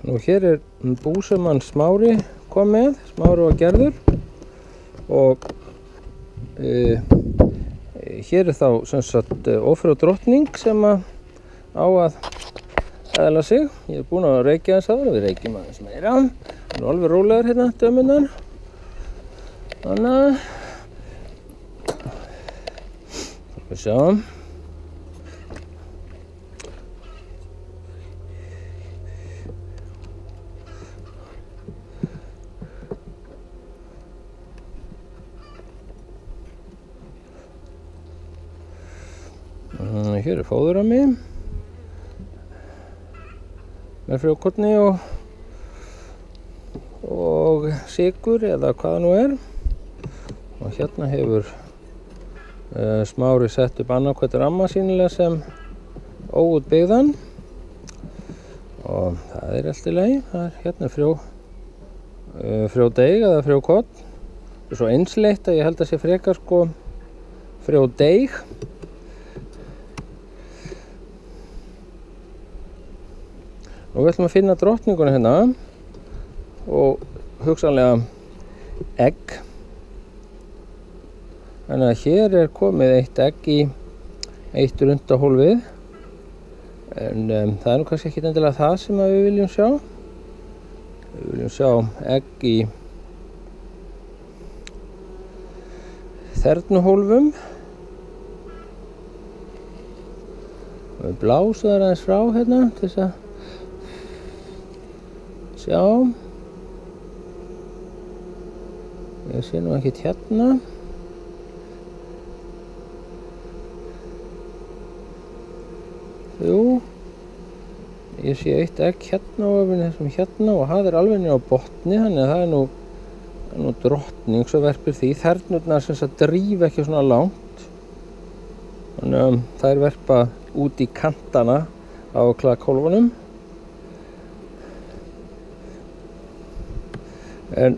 Nú hér bú sem hann Smári kom með, Smári og Gerður, og hér þá sem sagt Ófrjó drottning sem á að eðla sig. Ég búinn að reykja þess aður og við reykjum aðeins meira. Það alveg rólegar hérna, dömunnar. Þannig. Við sjá. Hér fóðurrammi með frjókorni og sykur eða hvað það nú og hérna hefur Smári sett upp annarkvæmt ramma sínilega sem óútbyggðan og það allt í lagi. Það hérna frjódeig eða frjókorn. Það svo einsleitt að ég held að sé frekar sko frjódeig. Nú við ætlum að finna drottninguna hérna og hugsanlega egg. Þannig að hér komið eitt egg í eitt rundahólfið. En það nú kannski ekki endilega það sem við viljum sjá. Við viljum sjá egg í þernuhólfum. Við blásum það aðeins frá hérna til þess að sjá. Ég sé nú ekkert hérna. Jú. Ég sé eitt egg hérna og þessum hérna og það alveg niður á botni, þannig að það nú drottning sem verpir því. Þernurnar sem sagt drífa ekki svona langt. Þannig að þær verpa út í kantana á klaðkólfunum. En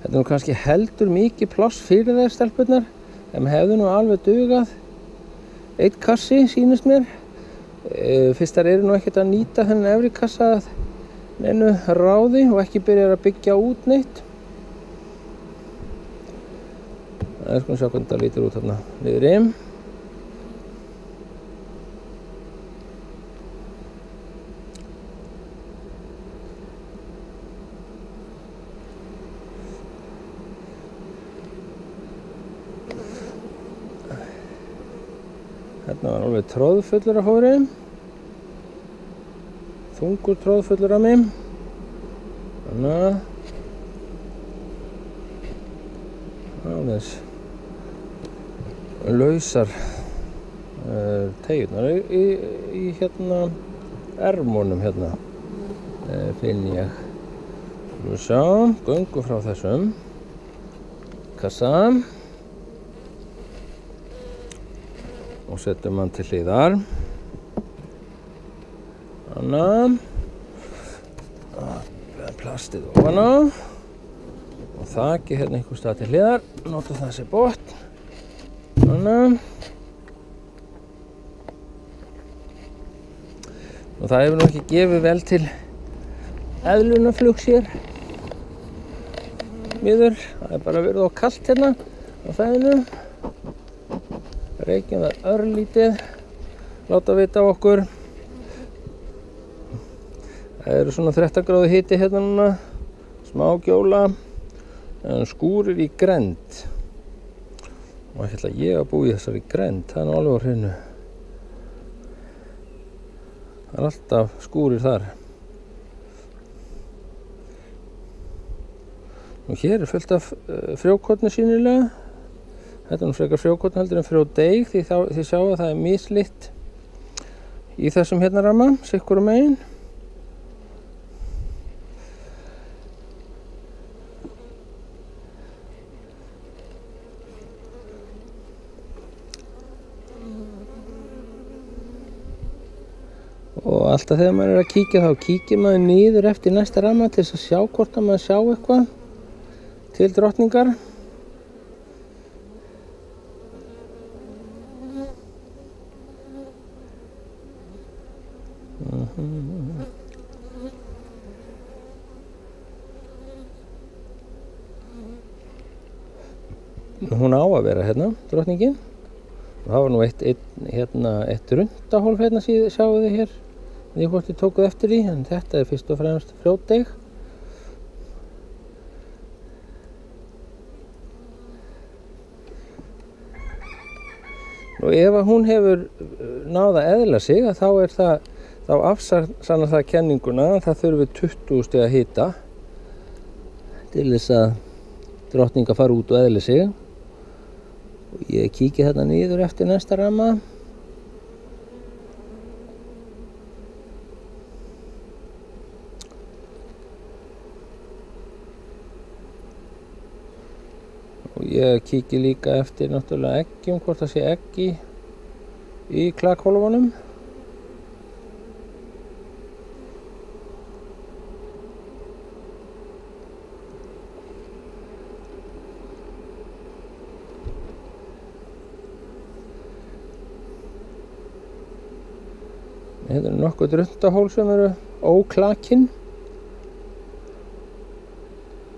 þetta nú kannski heldur mikið pláss fyrir þær stelpurnar. Þeim hefðu nú alveg dugað einn kassi, sýnist mér. Fyrst þær nú ekkert að nýta þennan efri kassa að neinu ráði og ekki byrjar að byggja út neitt. Það skulum sjá hvernig það lítur út þarna niður í. Hérna var alveg tróðfullur af fóðri. Þungur tróðfullur af mig. Þannig. Aðeins lausar teygjurnar í hérna ermunum hérna. Finn ég. Við sjá, göngum frá þessum kassa. Og setjum hann til hliðar. Þannig. Plastið ofan á. Og þakið hérna einhver stað til hliðar. Notum það sem botn. Þannig. Og það hefur nú ekki gefið vel til eðlunarflugs hér. Miður. Það bara verið of kalt hérna á fæðinu. Reykjum það örlítið, láta vita á okkur. Það svona 13 gráðu hiti hérna núna, smá gjóla, en skúrir í grennd. Og ekki ætla ég að búa í þessari grennd, það nú alveg á hreinu. Það alltaf skúrir þar. Og hér fullt af frjókorni sýnilega. Þetta nú frekar frjókorn heldur en frjódeig því þið sjáu að það mislitt í þessum hérna ramma, sikkur megin. Og alltaf þegar maður að kíkja þá kíkir maður niður eftir næsta ramma til þess að sjá hvort að maður sjá eitthvað til drottningar. Hún á að vera hérna, drottningin. Það var nú eitt rundahólf hérna sjáu þið hér. Því hvort þið tókuð eftir því, en þetta er fyrst og fremst frjódeig. Og ef að hún hefur náð að eðla sig, þá afsannar það kenninguna að það þurfi 20 stiga hita til þess að drottninga fara út og eðli sig. Og ég kíki þarna niður eftir næsta ramma. Og ég kíki líka eftir náttúrulega eggjum, hvort það sé egg í klakhólfunum. Þetta eru nokkuð rundahól sem eru óklakin.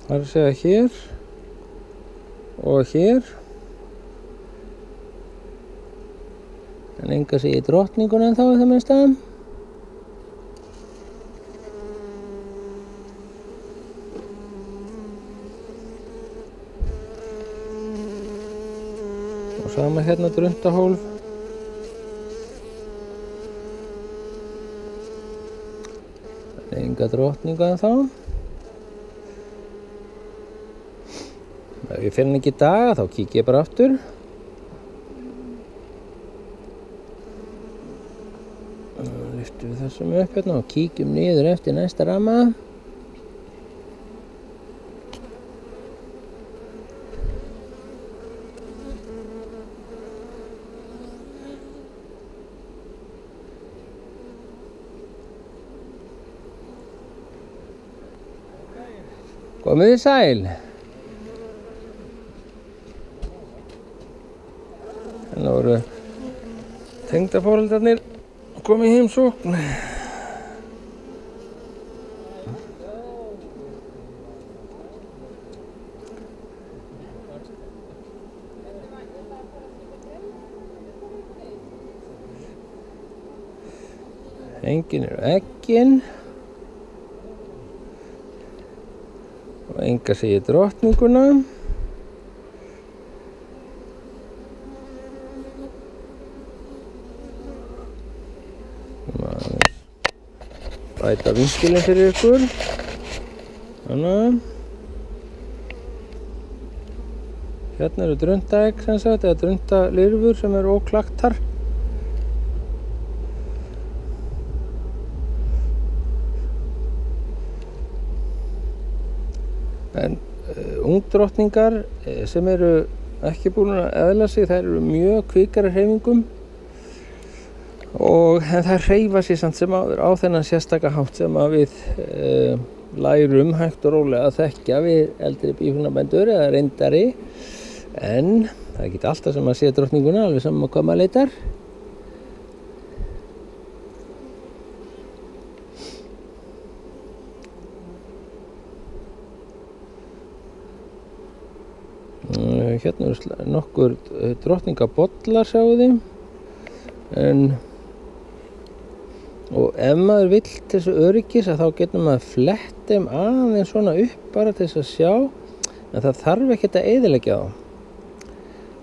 Það er að segja hér og hér. En enga sé í drottninguna ennþá í það minnsta. Og sama hérna rundahól. Enga drottninga ennþá. Ef ég finn ekki í dag, þá kík ég bara aftur. Lyftum við þessum upp hérna og kíkjum niður eftir næsta ramma. Komið þið sæl. Þannig voru tengdaforeldrarnir komið í heimsókn. Engin eru eggin. Og enga segir drottninguna. Bæta vinkilinn fyrir ykkur. Þannig. Hérna eru drundaegg sem sagt, eða drundalirfur sem eru óklaktar. En ungdrottningar sem eru ekki búin að eðla sig, þær eru mjög kvikari hreyfingum en þær hreyfa sig samt sem áður á þennan sérstaka hátt sem að við lærum hægt og rólega að þekkja við eldri býflugnabændur eða reyndari, en það er ekki alltaf sem að sé drottninguna alveg saman hvað maður leitar. Hérna eru nokkur drottningabollar sjáu þið. Og ef maður vill til þessu öryggis að þá getur maður flett þeim aðeins svona upp bara til þess að sjá, en það þarf ekkert að eyðileggja þá.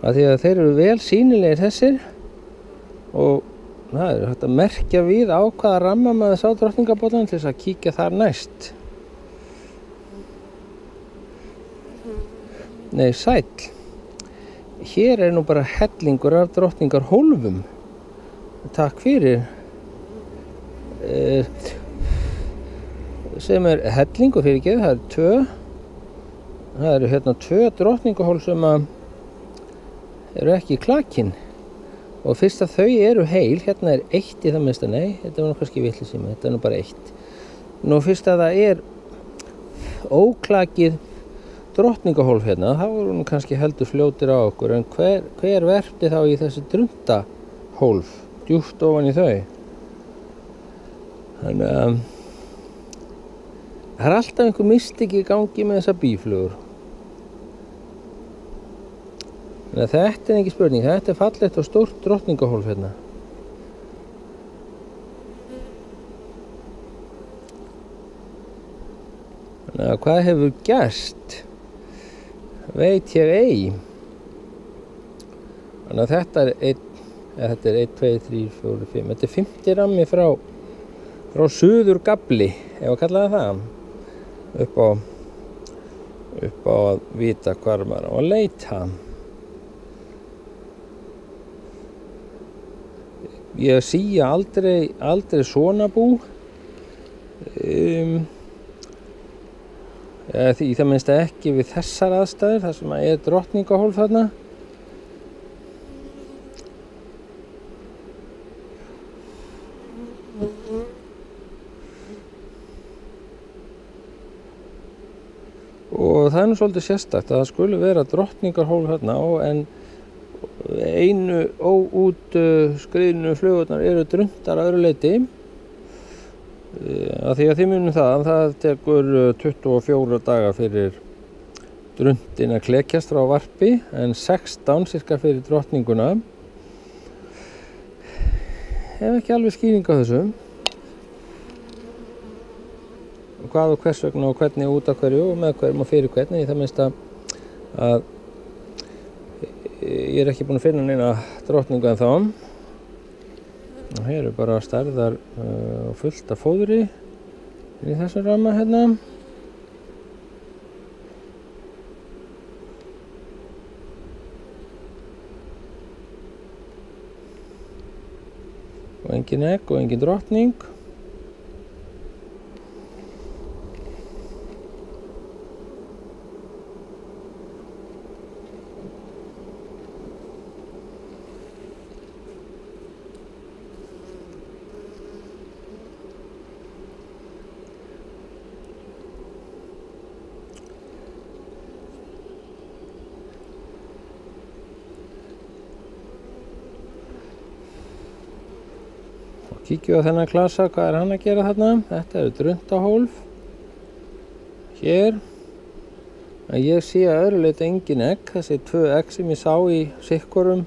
Af því að þeir eru vel sýnilegir þessir og það er hægt að merkja við á hvaða ramma maður sá drottningabollan til þess að kíkja þar næst. Nei, sæll. Hér er nú bara hellingur af drottningarhólfum. Takk fyrir. Sem er hellingur fyrir ekki, það eru tvö. Það eru hérna 2 drottningahól sem eru ekki klakin. Og fyrst að þau eru heil, hérna er 1 í það minnsta, nei, þetta var nú kannski vitleysi með, þetta er nú bara 1. Nú fyrst að það er óklakið drottningahólf hérna, þá voru nú kannski heldur fljótir á okkur, en hver verpti þá í þessi drundahólf djúpt ofan í þau? Þannig að það er alltaf einhver mystik í gangi með þessa býflugur. Þannig að þetta er ekki spurning, þetta er fallegt og stórt drottningahólf hérna. Þannig að hvað hefur gerst? Veit ég ei. Þannig að þetta er 1, 2, 3, 4, 5. Þetta er 50 rammi frá Suðurgafli, ef að kalla það. Upp á að vita hvar maður á að leita. Ég sía aldrei svona bú. Í það minnst ekki við þessar aðstæður, þar sem er drottningahólf þarna. Og það er nú svolítið sérstakt að það skuli vera drottningarhólf hérna en einu óútskriðnu flugurnar eru druntar að öðru leyti. Af því að þið munum það tekur 24 daga fyrir drundin að klekjast frá varpi en 16 cirka fyrir drottninguna. Hef ekki alveg skýring á þessu. Hvað og hvers vegna og hvernig út af hverju og með hverjum og fyrir hvernig. Í það minnst að ég er ekki búinn að finna neina drottningu en þá. Og hér eru bara stærðar og fullt af fóðri inn í þessum ramma hérna. Og engin egg og engin drottning. Kíkjum á þennan klasa, hvað er hann að gera þarna? Þetta eru drundahólf. Hér. Ég sé að öðru leyti engin egg. Þessi 2 egg sem ég sá í sikkorum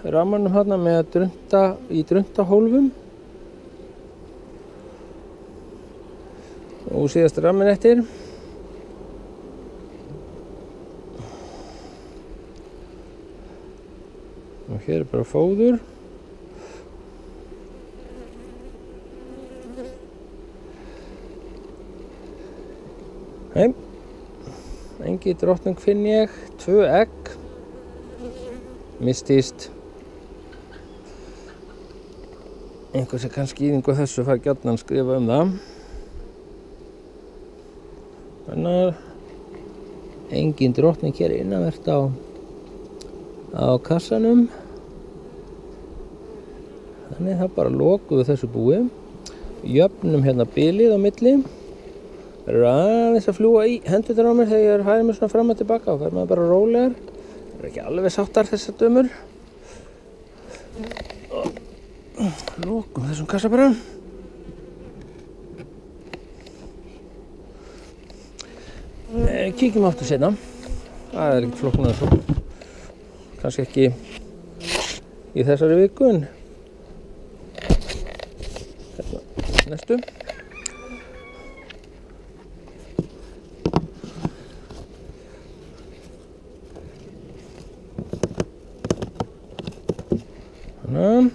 rammanum þarna með drundahólfum. Og síðast rammin eftir. Og hér er bara fóður. Nei, engin drottning finn ég, 2 egg, mistist. Einhver sem kann skýringu þessu fær gjarnan skrifa það. Þannig að engin drottning hér innanvert á kassanum. Þannig það bara lokuðu þessu búi. Jöfnum hérna bilið á milli. Það eru aðeins að fljúga í hendurnar á mér þegar ég færi mér svona fram og tilbaka og fer maður bara rólegar. Það eru ekki alveg sáttar þessar dömur. Lokum þessum kassa bara. Kíkjum aftur seinna. Það er ekkert flóknara svo. Kannski ekki í þessari viku en næstu. Þannig